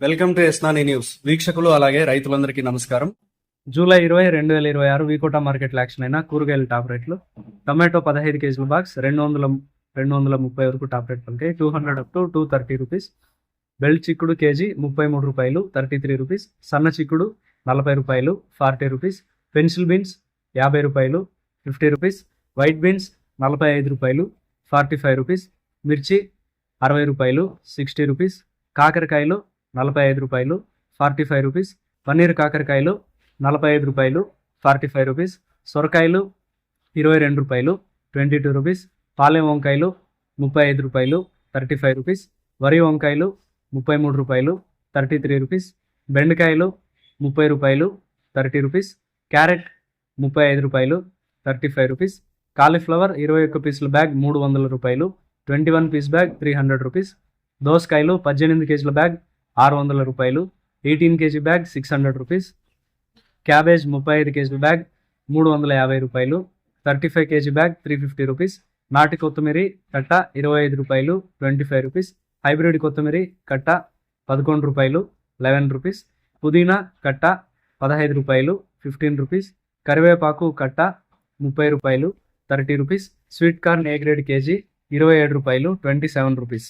Welcome to ఎస్నాని news. వీక్షకులు అలాగే రైతులందరికీ నమస్కారం. జూలై 20, 2026 వీకోటా మార్కెట్ యాక్షన్ అయిన కూరగాయల టాప్ రేట్లు. టొమాటో 15 కేజీల బాక్స్ 230 వరకు టాప్ రేట్ పలికాయి. 200 అప్ టు 230 రూపీస్. బెల్ట్ చిక్కుడు కేజీ 33 రూపాయలు, 33 రూపీస్. సన్న చిక్కుడు 40 రూపాయలు, 40 రూపీస్. పెన్సిల్ బీన్స్ 50 రూపాయలు, 50 రూపీస్. వైట్ బీన్స్ 45 రూపాయలు, 45 రూపీస్. మిర్చి 60 రూపాయలు, 60 రూపీస్. కాకరకాయలు 45 రూపాయలు, 45 రూపీస్. పన్నీర్ కాకరకాయలు 45 రూపాయలు, 45 రూపీస్. సొరకాయలు 22 రూపాయలు, 22 రూపీస్. పాలెం వంకాయలు 35 రూపాయలు, 35 రూపీస్. వరి వంకాయలు 33 రూపాయలు, 33 రూపీస్. బెండకాయలు 30 రూపాయలు, 30 రూపీస్. క్యారెట్ 35 రూపాయలు, 35 రూపీస్. కాలీఫ్లవర్ 21 పీసుల బ్యాగ్ 300 రూపాయలు, 21 పీస్ బ్యాగ్ 300 రూపీస్. దోసకాయలు 18 కేజీల బ్యాగ్ 600 రూపాయలు, 18 కేజీ బ్యాగ్ 600 రూపీస్. క్యాబేజ్ 35 కేజీల బ్యాగ్ 350 రూపాయలు, 35 కేజీ బ్యాగ్ 350 రూపీస్. నాటి కొత్తిమీర కట్ట 25 రూపాయలు, 25 రూపీస్. హైబ్రిడ్ కొత్తిమీర కట్ట 11 రూపాయలు, 11 రూపీస్. పుదీనా కట్ట 15 రూపాయలు, 15 రూపీస్. కరివేపాకు కట్ట 30 రూపాయలు, 30 rupees. Sweet corn A grade KG 27 రూపాయలు, 27 రూపీస్.